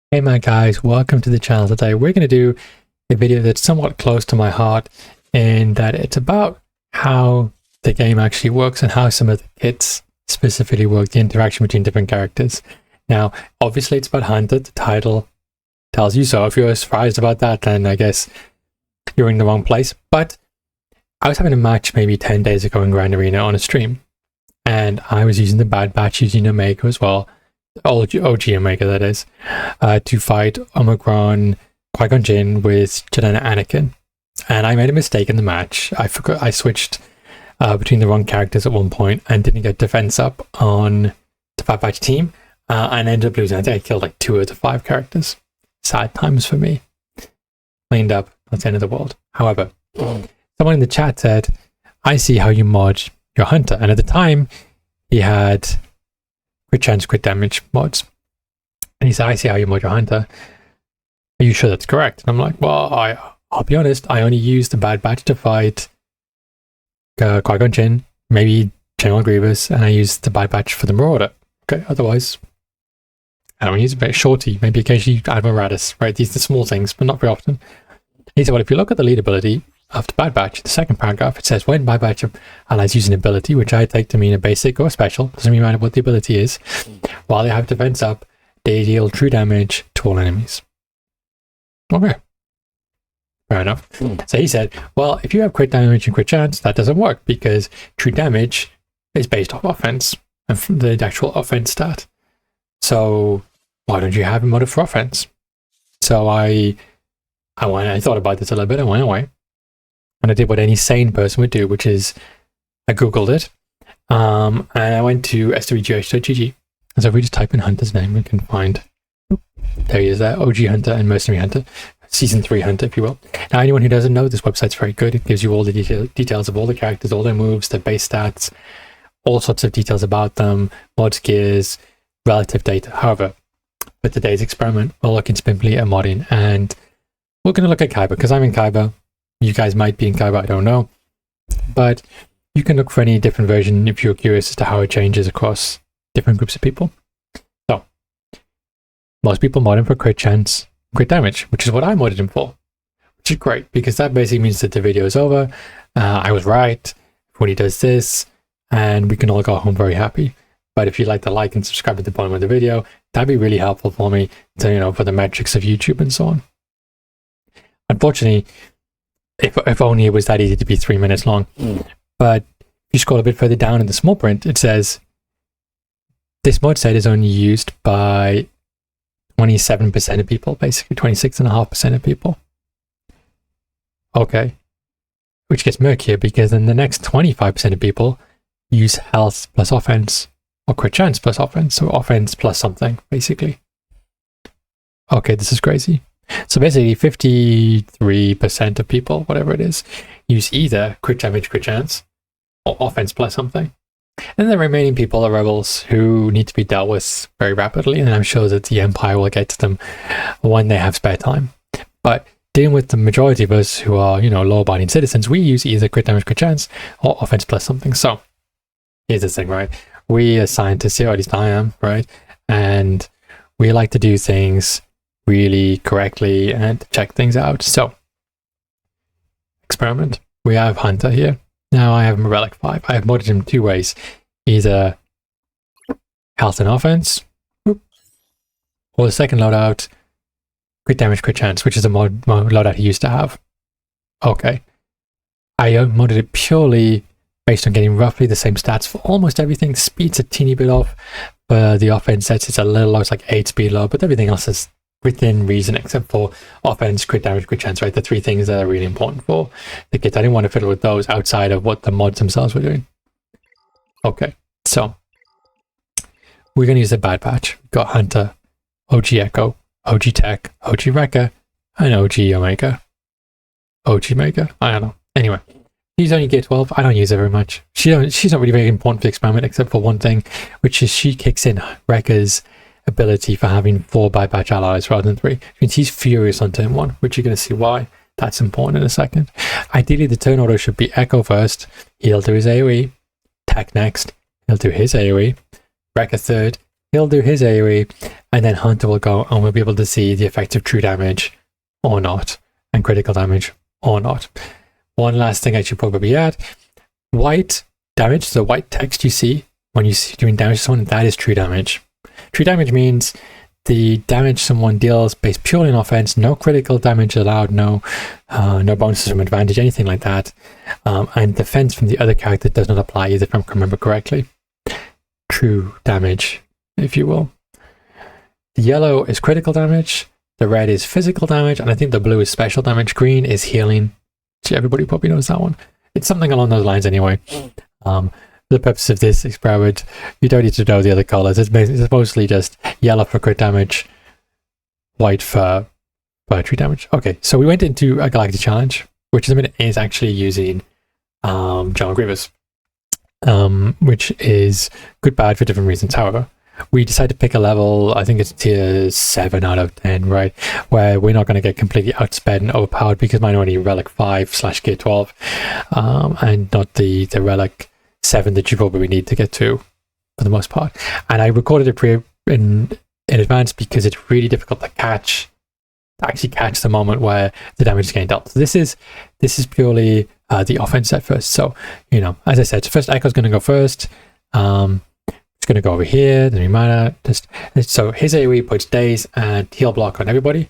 Hey my guys, welcome to the channel. Today we're going to do a video that's somewhat close to my heart in that it's about how the game actually works and how some of the kits specifically work, the interaction between different characters. Now, obviously it's about Hunter, the title tells you so. If you're surprised about that, then I guess you're in the wrong place. But I was having a match maybe 10 days ago in Grand Arena on a stream, and I was using the Bad Batch, using Omega as well. OG Omega, that is, to fight Omicron Qui-Gon Jinn with Jedi Anakin. And I made a mistake in the match. I forgot I switched between the wrong characters at one point and didn't get defense up on the Bad Batch team, and ended up losing. I think I killed like 2 of the 5 characters. Sad times for me. Cleaned up, that's the end of the world. However, someone in the chat said, I see how you mod your Hunter. And at the time, he had crit chance, crit damage mods. And he said, I see how you mod your Hunter. Are you sure that's correct? And I'm like, well, I'll be honest, I only used the Bad Batch to fight Qui-Gon Jinn, maybe General Grievous, and I used the Bad Batch for the Marauder. Okay, otherwise, I don't use a bit shorty, maybe occasionally Admiral Radis, right? These are the small things, but not very often. He said, well, if you look at the lead ability of the Bad Batch, the second paragraph, it says, when Bad Batch allies use an ability, which I take to mean a basic or a special, doesn't really matter what the ability is, while they have defense up, they deal true damage to all enemies. Okay. Fair enough. So he said, well, if you have crit damage and crit chance, that doesn't work because true damage is based off offense and from the actual offense stat. So why don't you have a motive for offense? So I thought about this a little bit. I went away and I did what any sane person would do, which is I Googled it, and I went to swgh.gg. And so if we just type in Hunter's name, we can find, there he is there, OG Hunter and Mercenary Hunter, Season 3 Hunter, if you will. Now, anyone who doesn't know, this website's very good. It gives you all the details of all the characters, all their moves, their base stats, all sorts of details about them, mods, gears, relative data. However, for today's experiment, we're looking simply at modding, and we're going to look at Kyber, because I'm in Kyber. You guys might be in Kyber, I don't know. But you can look for any different version if you're curious as to how it changes across different groups of people. So, most people mod him for crit chance, crit damage, which is what I modded him for, which is great, because that basically means that the video is over. I was right when he does this, and we can all go home very happy. But if you'd like to like and subscribe at the bottom of the video, that'd be really helpful for me to, for the metrics of YouTube and so on. Unfortunately, if only it was that easy to be 3 minutes long. But if you scroll a bit further down in the small print, it says, this mod set is only used by 27% of people, basically 26.5% of people. Okay. Which gets murkier because then the next 25% of people use health plus offense or crit chance plus offense, so offense plus something, basically. Okay, this is crazy. So basically 53% of people, whatever it is, use either crit damage, crit chance, or offense plus something. And the remaining people are rebels who need to be dealt with very rapidly, and I'm sure that the Empire will get to them when they have spare time. But dealing with the majority of us who are, law-abiding citizens, we use either crit damage, crit chance, or offense plus something. So here's the thing, right? We as scientists here, or at least I am, right? And we like to do things really correctly and to check things out. So, experiment. We have Hunter here. Now I have him Relic 5. I have modded him 2 ways. Either health and offense, or the second loadout, crit damage, crit chance, which is a mod loadout he used to have. Okay. I modded it purely based on getting roughly the same stats for almost everything. Speed's a teeny bit off. The offense sets it's a little low, it's like 8 speed low, but everything else is within reason except for offense, crit damage, crit chance, right? The 3 things that are really important for the kits. I didn't want to fiddle with those outside of what the mods themselves were doing. Okay, so we're going to use the Bad Batch. We've got Hunter, OG Echo, OG Tech, OG Wrecker, and OG Omega. OG Mega? I don't know. Anyway, she's only gear 12. I don't use her very much. She's not really very important for the experiment except for one thing, which is she kicks in Wrecker's ability for having 4 Bad Batch allies rather than 3. Which means he's furious on turn 1, which you're going to see why. That's important in a second. Ideally, the turn order should be Echo first. He'll do his AoE. Tech next. He'll do his AoE. Wrecker third. he'll do his AoE, and then Hunter will go, and we'll be able to see the effects of true damage or not, and critical damage or not. One last thing I should probably add, white damage, the white text you see when you're doing damage to someone, that is true damage. True damage means the damage someone deals based purely on offense, no critical damage allowed, no bonuses from advantage, anything like that. And defense from the other character does not apply either, if I can remember correctly. True damage, if you will. The yellow is critical damage, the red is physical damage, and I think the blue is special damage. Green is healing. Everybody probably knows that one. It's something along those lines anyway. The purpose of this experiment, you don't need to know the other colors. It's mostly just yellow for crit damage, white for true damage. Okay, so we went into a Galactic Challenge, which is actually using General Grievous, which is good, bad for different reasons. However, we decided to pick a level, I think it's tier 7 out of 10, right? Where we're not going to get completely outsped and overpowered because mine are only Relic 5/Gear 12, and not the Relic 7 that you probably need to get to for the most part. And I recorded it in advance because it's really difficult to actually catch the moment where the damage is getting dealt. So this is purely the offense set first. So, as I said, so first Echo's going to go first. It's going to go over here, then Reminder. So his AoE puts daze and heal block on everybody.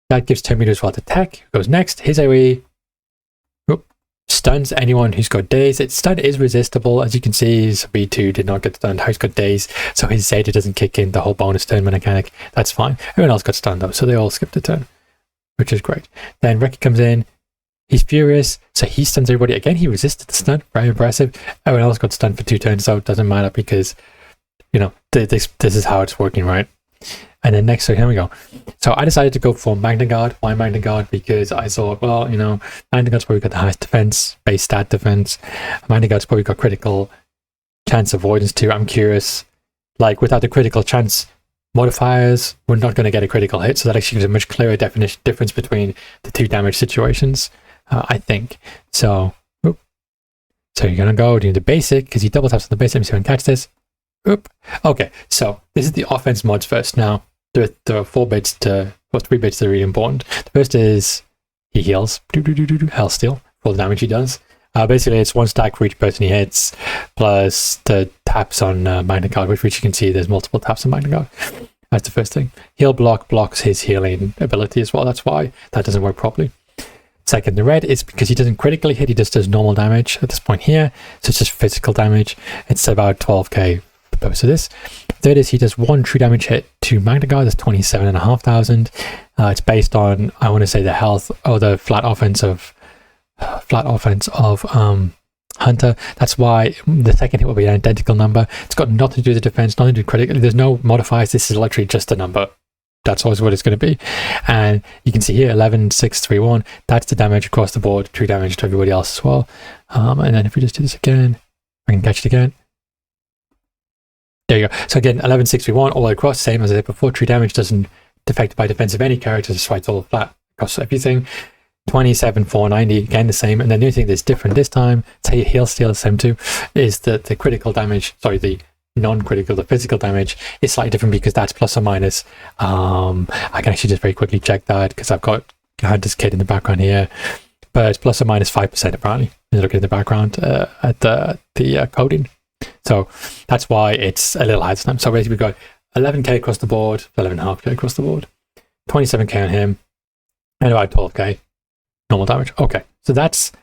That gives 10 meters worth of attack. Goes next. His AoE stuns anyone who's got daze. Its stun is resistible. As you can see, B2 did not get stunned. He's got daze, so his Zeta doesn't kick in the whole bonus turn mechanic. That's fine. Everyone else got stunned though, so they all skipped a turn, which is great. Then Reki comes in. He's furious, so he stuns everybody. Again, he resisted the stun. Very impressive. Everyone else got stunned for 2 turns, so it doesn't matter because, this is how it's working, right? And then next, so here we go. So I decided to go for Magna Guard. Why Magna Guard? Because I thought, well, Magna Guard's probably got the highest defense, base stat defense. Magna Guard's probably got critical chance avoidance too. I'm curious, like without the critical chance modifiers, we're not going to get a critical hit. So that actually gives a much clearer difference between the 2 damage situations, I think. So you're going to go do the basic, because he double taps on the basic. Let me see if I can catch this. Okay, so this is the offense mods first. Now, there are 3 bits that are really important. The first is he heals, Hell Steal, for all the damage he does. Basically, it's 1 stack for each person he hits, plus the taps on Magna Guard, which you can see there's multiple taps on Magna Guard. That's the first thing. Heal block blocks his healing ability as well. That's why that doesn't work properly. Second, the red is because he doesn't critically hit, he just does normal damage at this point here. So it's just physical damage. It's about 12k for the purpose of this. Third is he does 1 true damage hit to Magna Guard. That's 27,500. It's based on, I want to say, the health or the flat offense of Hunter. That's why the second hit will be an identical number. It's got nothing to do with the defense, nothing to do with critically. There's no modifiers. This is literally just a number. That's always what it's going to be. And you can see here 11,631. That's the damage across the board, true damage to everybody else as well. And then if we just do this again, I can catch it again. There you go. So again, 11,631 all the way across, same as I did before. True damage doesn't affect by defense of any character. That's why it's all flat across everything. 27,490, again the same. And then the only thing that's different this time, say heal steal the same too, is that the critical damage, sorry, the non-critical, the physical damage is slightly different because that's plus or minus. I can actually just very quickly check that because I've got this kid in the background here, but it's plus or minus 5% apparently. You look at the background at the coding, so that's why it's a little higher this time. So basically we've got 11k across the board, 11.5k across the board, 27k on him, and about 12k normal damage. Okay, so that's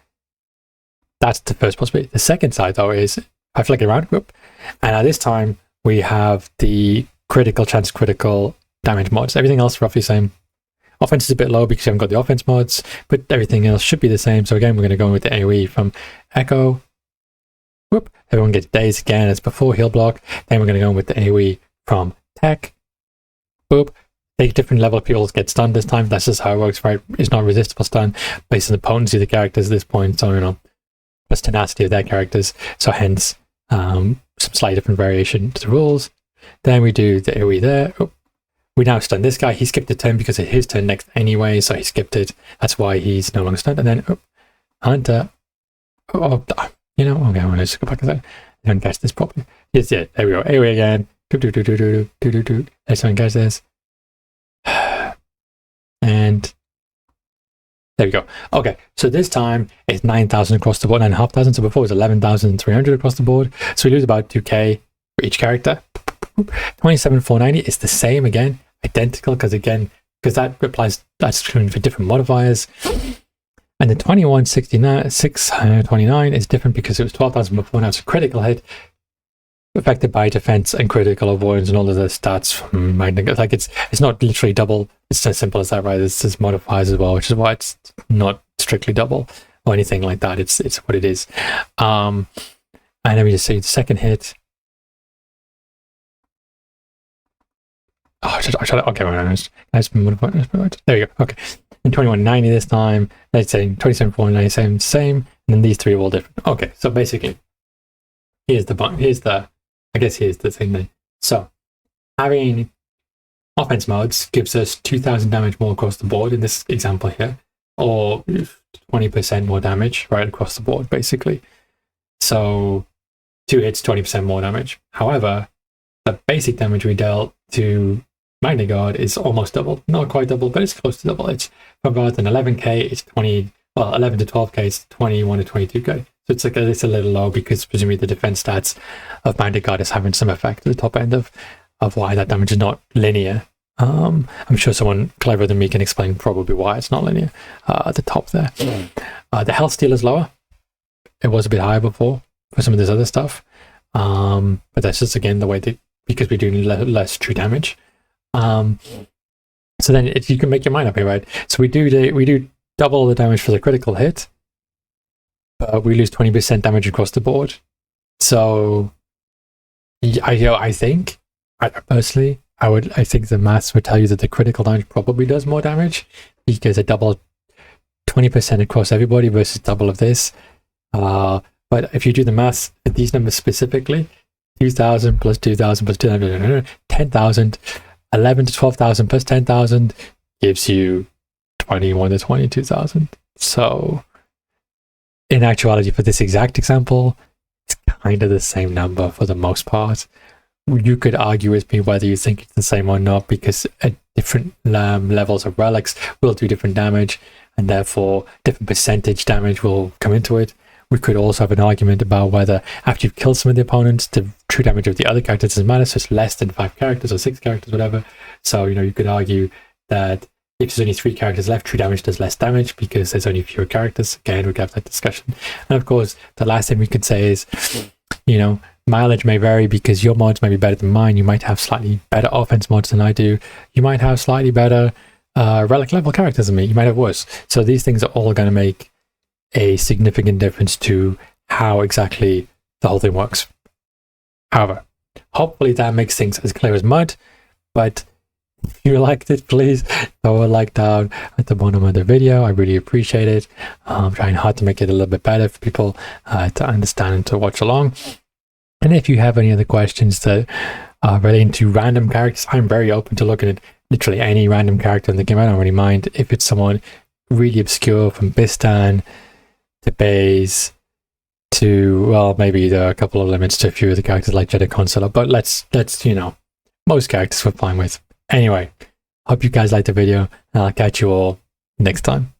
the first possibility. The second side though is I flick it around, whoop, and at this time we have the critical chance critical damage mods. Everything else roughly the same. Offense is a bit low because you haven't got the offense mods, but everything else should be the same. So again, we're going to go with the AoE from Echo. Whoop, everyone gets daze again as before, heal block. Then we're going to go with the AoE from Tech. Boop. Take different level of people get stunned this time. That's just how it works, right? It's not resistible stun based on the potency of the characters at this point. So, plus tenacity of their characters. So hence, some slightly different variation to the rules. Then we do the AoE there. Oh, we now stun this guy. He skipped the turn because it's his turn next anyway, so he skipped it. That's why he's no longer stunned. And then Hunter. Okay, I'm going to just go back to that. Don't catch this properly. Yes, yeah, there we go. AoE again. Let's try and catch this. And there we go. Okay, so this time it's 9,000 across the board, 9,500. So before it was 11,300 across the board. So we lose about 2k for each character. 27,490 is the same again, identical, because that applies, that's true for different modifiers. And the 21,629 is different because it was 12,000 before, now it's a critical hit, affected by defense and critical avoidance and all of the stats from Magna. Like it's not literally double. It's as simple as that, right? It's just modifiers as well, which is why it's not strictly double or anything like that. It's what it is. And let me just say the second hit. Oh, okay, nice. There we go. Okay, and 2190 this time. Let's say 27,490, same. And then these three are all different. Okay, so basically, here's the thing then. So having offense modes gives us 2,000 damage more across the board in this example here, or 20% more damage right across the board, basically. So 2 hits, 20% more damage. However, the basic damage we dealt to Magna Guard is almost double. Not quite double, but it's close to double. It's rather than 11k, it's 11 to 12k, it's 21 to 22k. So it's a little low because presumably the defense stats of Magna Guard is having some effect at the top end of why that damage is not linear. I'm sure someone cleverer than me can explain probably why it's not linear at the top there. The health steal is lower. It was a bit higher before for some of this other stuff. But that's just, again, the way that, because we're doing less true damage. So then you can make your mind up here, right? So we do double the damage for the critical hit, but we lose 20% damage across the board. So I think personally, I think the maths would tell you that the critical damage probably does more damage because a double 20% across everybody versus double of this. But if you do the maths at these numbers specifically, 2,000 plus 2,000 plus 2,000, 10,000, 11 to 12,000 plus 10,000 gives you 21 to 22,000. So in actuality, for this exact example, it's kind of the same number for the most part. You could argue with me whether you think it's the same or not, because at different levels of relics will do different damage, and therefore different percentage damage will come into it. We could also have an argument about whether after you've killed some of the opponents, the true damage of the other characters doesn't matter, so it's less than 5 characters or 6 characters, whatever. So, you could argue that if there's only 3 characters left, true damage does less damage because there's only fewer characters. Again, we could have that discussion. And of course, the last thing we could say is, mileage may vary because your mods may be better than mine. You might have slightly better offense mods than I do. You might have slightly better relic level characters than me. You might have worse. So these things are all going to make a significant difference to how exactly the whole thing works. However, hopefully that makes things as clear as mud. But if you liked it, please throw a like down at the bottom of the video. I really appreciate it. I'm trying hard to make it a little bit better for people to understand and to watch along. And if you have any other questions that are relating to random characters, I'm very open to looking at literally any random character in the game. I don't really mind if it's someone really obscure from Bistan to Baze to, well, maybe there are a couple of limits to a few of the characters like Jedi Consular, but let's most characters we're fine with. Anyway, hope you guys liked the video, and I'll catch you all next time.